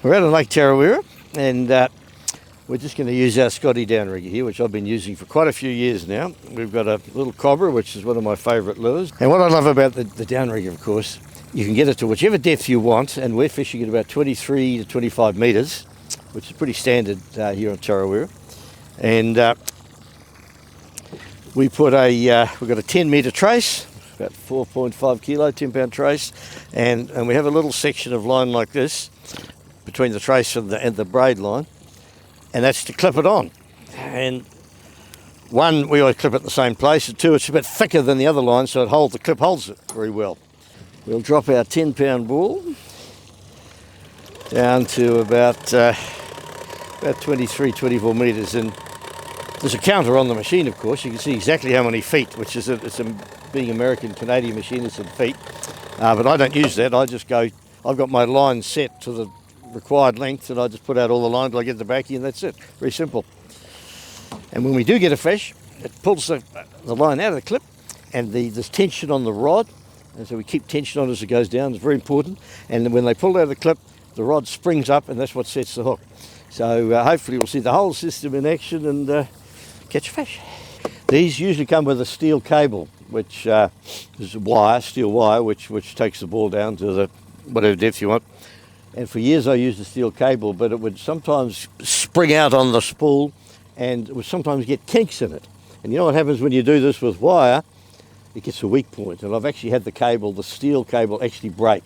We're out on Lake Tarawera, and we're just going to use our Scotty Downrigger here, which I've been using for quite a few years now. We've got a little cobra, which is one of my favourite lures. And what I love about the Downrigger, of course, you can get it to whichever depth you want, and we're fishing at about 23 to 25 metres, which is pretty standard here on Tarawera. And we've got a 10 metre trace, about 4.5 kilo, 10 pound trace, and we have a little section of line like this between the trace and the braid line, and that's to clip it on. And one, we always clip it in the same place, and two, it's a bit thicker than the other line, so the clip holds it very well. We'll drop our 10 pound ball down to about 23, 24 metres, and there's a counter on the machine, of course. You can see exactly how many feet, which is being American-Canadian machine, it's in feet. But I don't use that. I've got my line set to the required length, and I just put out all the line till I get the backy, and that's it. Very simple. And when we do get a fish, it pulls the line out of the clip, and there's tension on the rod, and so we keep tension on as it goes down. It's very important. And then when they pull out of the clip, the rod springs up, and that's what sets the hook. So hopefully we'll see the whole system in action and catch a fish. These usually come with a steel cable, which is steel wire, which takes the ball down to whatever depth you want. And for years I used a steel cable, but it would sometimes spring out on the spool, and it would sometimes get kinks in it. And you know what happens when you do this with wire? It gets a weak point. And I've actually had the steel cable actually break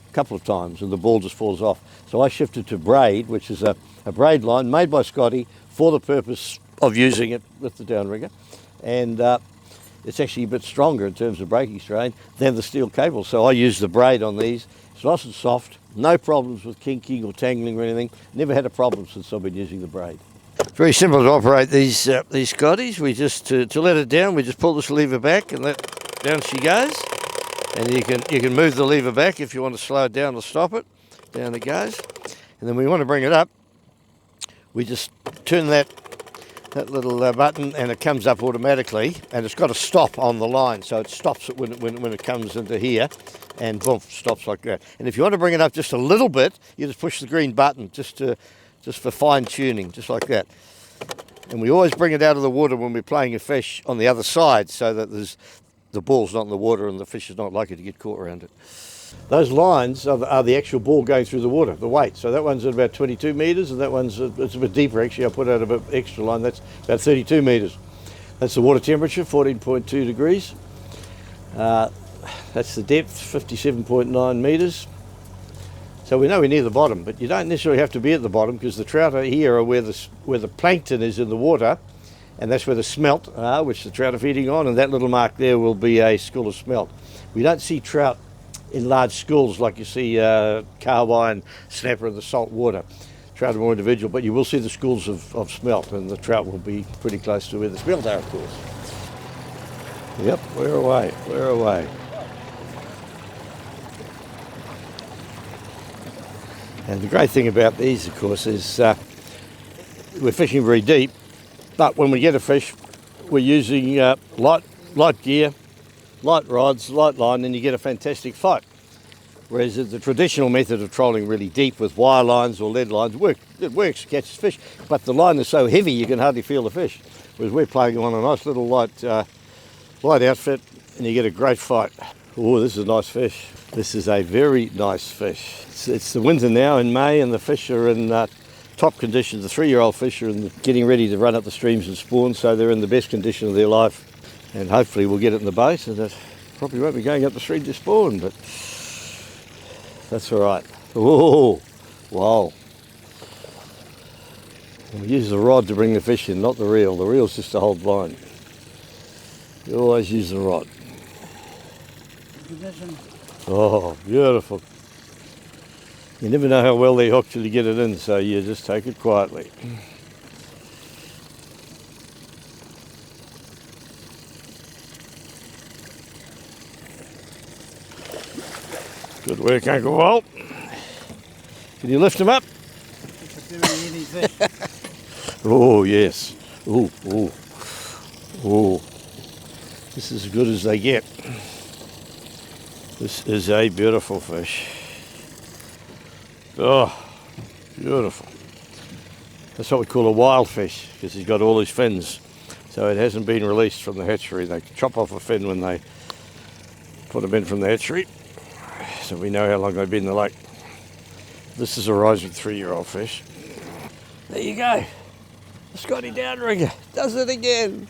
a couple of times, and the ball just falls off. So I shifted to braid, which is a braid line made by Scotty for the purpose of using it with the Downrigger, and it's actually a bit stronger in terms of breaking strain than the steel cable. So I use the braid on these. It's nice and soft, no problems with kinking or tangling or anything. Never had a problem since I've been using the braid. Very simple to operate these Scotties. We just to let it down, we just pull this lever back, and down she goes. And you can move the lever back if you want to slow it down or stop it. Down it goes. And then when we want to bring it up, we just turn that little button, and it comes up automatically, and it's got a stop on the line, so it stops it when it comes into here, and boom, stops like that. And if you want to bring it up just a little bit, you just push the green button just for fine tuning, just like that. And we always bring it out of the water when we're playing a fish on the other side, so that the ball's not in the water and the fish is not likely to get caught around it. Those lines are the actual ball going through the water, the weight. So that one's at about 22 metres, and that one's it's a bit deeper actually. I put out a bit extra line, that's about 32 metres. That's the water temperature, 14.2 degrees. That's the depth, 57.9 metres. So we know we're near the bottom, but you don't necessarily have to be at the bottom, because the trout are here are where the plankton is in the water, and that's where the smelt are, which the trout are feeding on, and that little mark there will be a school of smelt. We don't see trout in large schools like you see carby and snapper in the salt water. Trout are more individual, but you will see the schools of smelt, and the trout will be pretty close to where the smelt are, of course. Yep, we're away. And the great thing about these, of course, is we're fishing very deep, but when we get a fish, we're using light gear, light rods, light line, and you get a fantastic fight. Whereas the traditional method of trolling really deep with wire lines or lead lines it works, catches fish, but the line is so heavy you can hardly feel the fish. Whereas we're playing on a nice little light outfit, and you get a great fight. Oh, this is a nice fish. This is a very nice fish. It's the winter now in May, and the fish are in top condition. The 3-year-old fish are getting ready to run up the streams and spawn, so they're in the best condition of their life. And hopefully we'll get it in the bait, and it probably won't be going up the stream to spawn, but that's all right. Oh, wow. And we use the rod to bring the fish in, not the reel. The reel's just to hold line. You always use the rod. Oh, beautiful. You never know how well they hook till you get it in, so you just take it quietly. Good work, Uncle Walt. Can you lift him up? Oh, yes. Oh. This is as good as they get. This is a beautiful fish. Oh, Beautiful. That's what we call a wild fish, because he's got all his fins. So it hasn't been released from the hatchery. They chop off a fin when they put them in from the hatchery, so we know how long they've been in the lake. This is a rising 3-year-old fish. There you go. The Scotty Downrigger does it again.